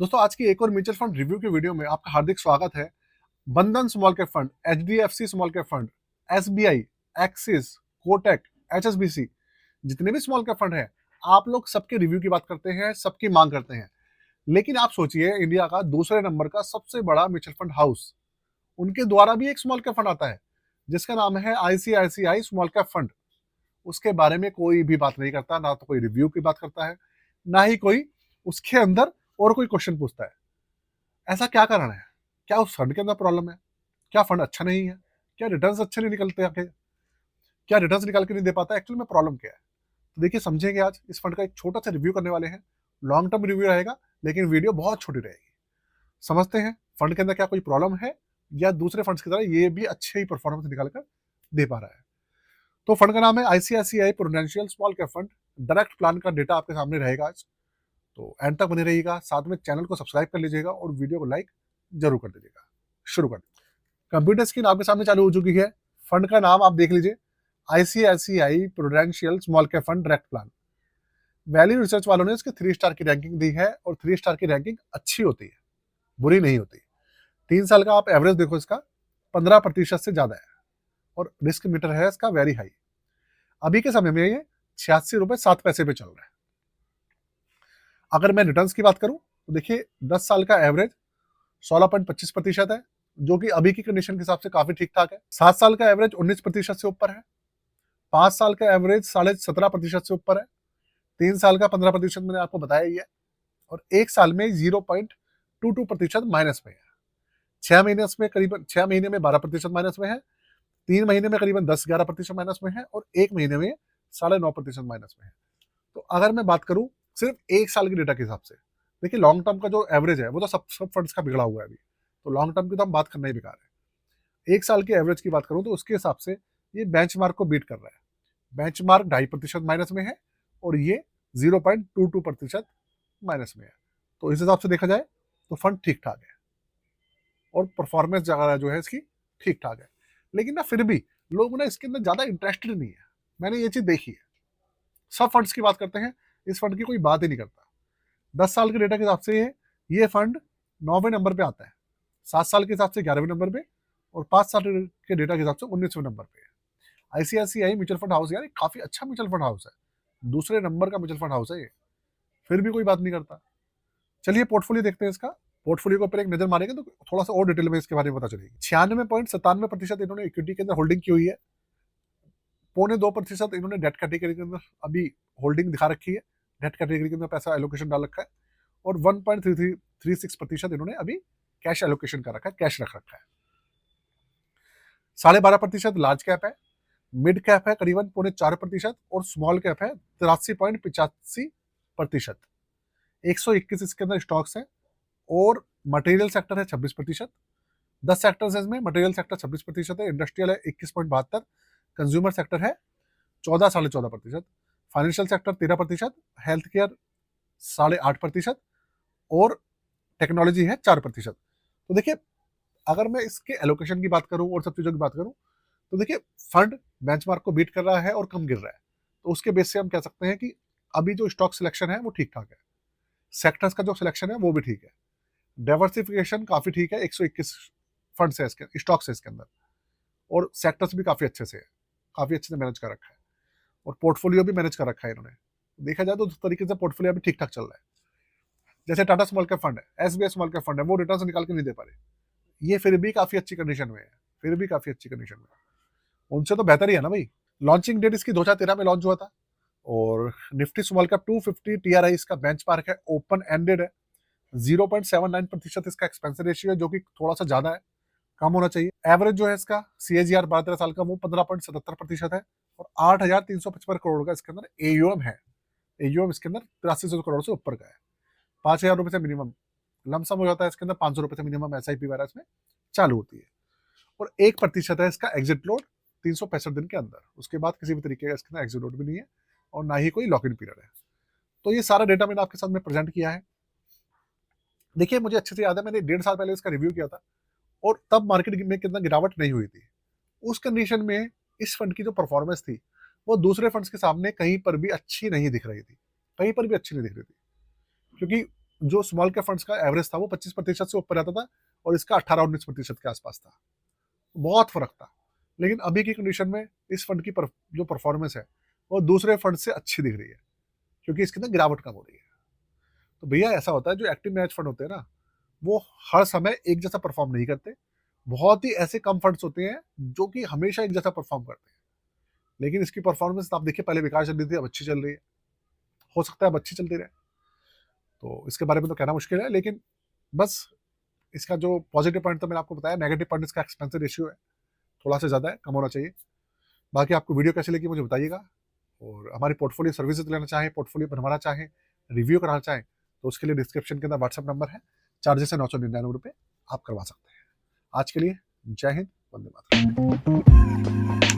दोस्तों आज की एक और म्यूचुअल फंड रिव्यू की वीडियो में आपका हार्दिक स्वागत है। बंधन small cap fund, HDFC small cap fund, SBI, axis, Kotak, HSBC, जितने भी स्मॉल कैप फंड है, आप लोग सबके रिव्यू की बात करते हैं, सबकी मांग करते हैं। लेकिन आप सोचिए, इंडिया का दूसरे नंबर का सबसे बड़ा म्यूचुअल फंड हाउस, उनके द्वारा भी एक स्मॉल कैप फंड आता है जिसका नाम है आईसीआईसीआई स्मॉल कैप फंड। उसके बारे में कोई भी बात नहीं करता, ना तो कोई रिव्यू की बात करता है, ना ही कोई उसके अंदर और कोई क्वेश्चन पूछता है। ऐसा क्या कारण है? क्या उस फंड के अंदर प्रॉब्लम है? क्या फंड अच्छा नहीं है? क्या रिटर्न्स अच्छे नहीं निकलते आके? क्या रिटर्न्स निकाल के नहीं दे पाता? एक्चुअली में प्रॉब्लम क्या है? तो देखिए, समझेंगे आज इस फंड का एक छोटा सा रिव्यू करने वाले हैं। लॉन्ग टर्म रिव्यू रहेगा, लेकिन वीडियो बहुत छोटी रहेगी। समझते हैं फंड के अंदर क्या कोई प्रॉब्लम है, या दूसरे फंड्स की तरह ये भी अच्छे ही परफॉर्मेंस निकाल कर दे पा रहा है। तो फंड का नाम है ICICI prudential small cap fund. Direct plan का डेटा आपके सामने रहेगा आज, तो एंड तक बने रहिएगा। साथ में चैनल को सब्सक्राइब कर लीजिएगा और वीडियो को लाइक जरूर कर दीजिएगा। शुरू कर कंप्यूटर स्क्रीन आपके सामने चालू हो चुकी है। फंड का नाम आप देख लीजिए, ICICI prudential small cap fund direct plan. Value research वालों ने इसके 3 स्टार की रैंकिंग दी है, और 3 स्टार की रैंकिंग अच्छी होती है, बुरी नहीं होती। 3 साल का आप एवरेज देखो, इसका 15% से ज्यादा है, और रिस्क मीटर है इसका वेरी हाई। अभी के समय में ये 86 रुपए 7 पैसे पे चल रहा है। अगर मैं रिटर्न्स की बात करूं तो देखिए, 10 साल का एवरेज 16.25% है, जो कि अभी की कंडीशन के हिसाब से काफी ठीक ठाक है। 7 साल का एवरेज 19% से ऊपर है। 5 साल का एवरेज 17.5% से ऊपर है। 3 साल का 15% मैंने आपको बताया ही है, और 1 साल में 0.22% माइनस में है। 6 महीने में करीबन 6 महीने में 12% माइनस में है। 3 महीने में करीबन 10-11% माइनस में है, और 1 महीने में 9.5% माइनस में है। तो अगर मैं बात करूं सिर्फ 1 साल के डेटा के हिसाब से, देखिए लॉन्ग टर्म का जो एवरेज है वो तो सब सब फंड्स का बिगड़ा हुआ है अभी, तो लॉन्ग टर्म की तो हम बात करना ही बेकार है। 1 साल के एवरेज की बात करूं तो उसके हिसाब से ये बेंचमार्क को बीट कर रहा है। बेंचमार्क 2.5% माइनस में है, और ये 0.22% माइनस में है। तो इस हिसाब से देखा जाए तो फंड ठीक ठाक है, और परफॉर्मेंस जो है इसकी ठीक ठाक है। लेकिन ना फिर भी लोग ना इसके अंदर ज्यादा इंटरेस्टेड नहीं है। मैंने ये चीज देखी है। सब फंड्स की बात करते हैं, इस फंड की कोई बात ही नहीं करता। 10 साल के डेटा के हिसाब से ये फंड 9वें नंबर पे आता है। 7 साल के हिसाब से 11वें नंबर पे, और 5 साल के डेटा के हिसाब से 19वें नंबर पे है। आईसीआईसीआई म्यूचुअल फंड हाउस यार, काफी अच्छा म्यूचुअल फंड हाउस है। दूसरे नंबर का म्यूचुअल फंड हाउस है ये, फिर भी कोई बात नहीं करता। चलिए पोर्टफोलियो देखते हैं इसका। पोर्टफोलियो के ऊपर एक नजर मारेंगे तो थोड़ा सा और डिटेल में इसके बारे में पता चलेगी। 96.97% इन्होंने इक्विटी के अंदर होल्डिंग की हुई है। 0.25% इन्होंने डेट कैटेगरी के अंदर अभी होल्डिंग दिखा रखी है। डेट कैटेगरी के अंदर पैसा एलोकेशन डाल रखा है, और 1.33% इन्होंने अभी कैश एलोकेशन कर रखा है, कैश रख रखा है। 12.5% लार्ज कैप है, मिड कैप है करीबन 4.25%, और स्मॉल कैप है 83.85%। 121 इसके अंदर स्टॉक्स है, और मटेरियल सेक्टर है 26%। 10 सेक्टर्स है इसमें, मटेरियल सेक्टर 26% है, इंडस्ट्रियल है 21.72%, कंज्यूमर सेक्टर है 14-14.5%, फाइनेंशियल सेक्टर 13%, हेल्थ केयर 8.5%, और टेक्नोलॉजी है 4%। तो देखिए, अगर मैं इसके एलोकेशन की बात करूं और सब चीजों की बात करूं, तो देखिए फंड बेंचमार्क को बीट कर रहा है और कम गिर रहा है। तो उसके बेस से हम कह सकते हैं कि अभी जो स्टॉक सिलेक्शन है वो ठीक ठाक है। सेक्टर्स का जो सिलेक्शन है वो भी ठीक है। डाइवर्सिफिकेशन काफी ठीक है। 121 फंड है इसके, स्टॉक्स है इसके अंदर, और सेक्टर्स भी काफी अच्छे से है, काफी अच्छे से मैनेज कर रखा है, और पोर्टफोलियो भी मैनेज कर रखा है इन्होंने। देखा जाए तो उस तरीके से पोर्टफोलियो भी ठीक ठाक चल रहा है। जैसे टाटा स्मॉल कैप फंड है, एसबीआई स्मॉल कैप फंड है, वो रिटर्न निकाल के नहीं दे पा रहे। ये फिर भी काफी अच्छी कंडीशन में है, फिर भी काफी अच्छी कंडीशन में है। उनसे तो बेहतर ही है ना भाई। लॉन्चिंग डेट इसकी 2013 में लॉन्च हुआ था, और निफ्टी स्मॉल कैप 250 टीआरआई इसका बेंचमार्क है, ओपन एंडेड है। 0.79% इसका एक्सपेंशन रेशियो है, जो कि थोड़ा सा ज्यादा है, कम होना चाहिए। एवरेज जो है इसका सीएजीआर 12-13 साल का वो 15.77% है, और 8,355 करोड़ का इसके अंदर एयूएम है। एयूएम इसके अंदर 8300 करोड़ से ऊपर का है। 5,000 रुपए से मिनिमम लमसम हो जाता है इसके अंदर, 500 रुपए से मिनिमम एसआईपी वगैरह इसमें चालू होती है, और 1% है इसका एग्जिट लोड 365 दिन के अंदर। उसके बाद किसी भी तरीके का इसके अंदर एग्जिट लोड भी नहीं है, और ना ही कोई लॉक इन पीरियड है। तो ये सारा डेटा मैंने आपके साथ में प्रेजेंट किया है। देखिए, मुझे अच्छे से याद है, मैंने 1.5 साल पहले इसका रिव्यू किया था, और तब मार्केट में कितना गिरावट नहीं हुई थी। उस कंडीशन में इस फंड की जो परफॉर्मेंस थी वो दूसरे फंड्स के सामने कहीं पर भी अच्छी नहीं दिख रही थी, कहीं पर भी अच्छी नहीं दिख रही थी। क्योंकि जो स्मॉल कैप फंड्स का एवरेज था वो 25% से ऊपर रहता था और इसका 18-19% के आसपास था। बहुत फर्क था। लेकिन अभी की कंडीशन में इस फंड की जो परफॉर्मेंस है वो दूसरे फंड से अच्छी दिख रही है, क्योंकि इसके अंदर गिरावट कम हो रही है। तो भैया ऐसा होता है, जो एक्टिव मैनेज फंड होते हैं ना, वो हर समय एक जैसा परफॉर्म नहीं करते। बहुत ही ऐसे कम फंड्स होते हैं जो कि हमेशा एक जैसा परफॉर्म करते हैं। लेकिन इसकी परफॉर्मेंस आप देखिए, पहले बेकार चल रही थी, अब अच्छी चल रही है। हो सकता है अब अच्छी चलती रहे। तो इसके बारे में तो कहना मुश्किल है, लेकिन बस इसका जो पॉजिटिव पॉइंट तो मैंने आपको बताया, नेगेटिव पॉइंट इसका एक्सपेंसिव रेशियो है, थोड़ा सा ज़्यादा है, कम होना चाहिए। बाकी आपको वीडियो कैसी लगी मुझे बताइएगा, और हमारी पोर्टफोलियो सर्विसेज लेना चाहें, पोर्टफोलियो बनवाना चाहें, रिव्यू कराना चाहें, तो उसके लिए डिस्क्रिप्शन के अंदर व्हाट्सएप नंबर है, चार्जेस है 999 रुपये, आप करवा सकते हैं। आज के लिए जय हिंद, वंदे मातरम।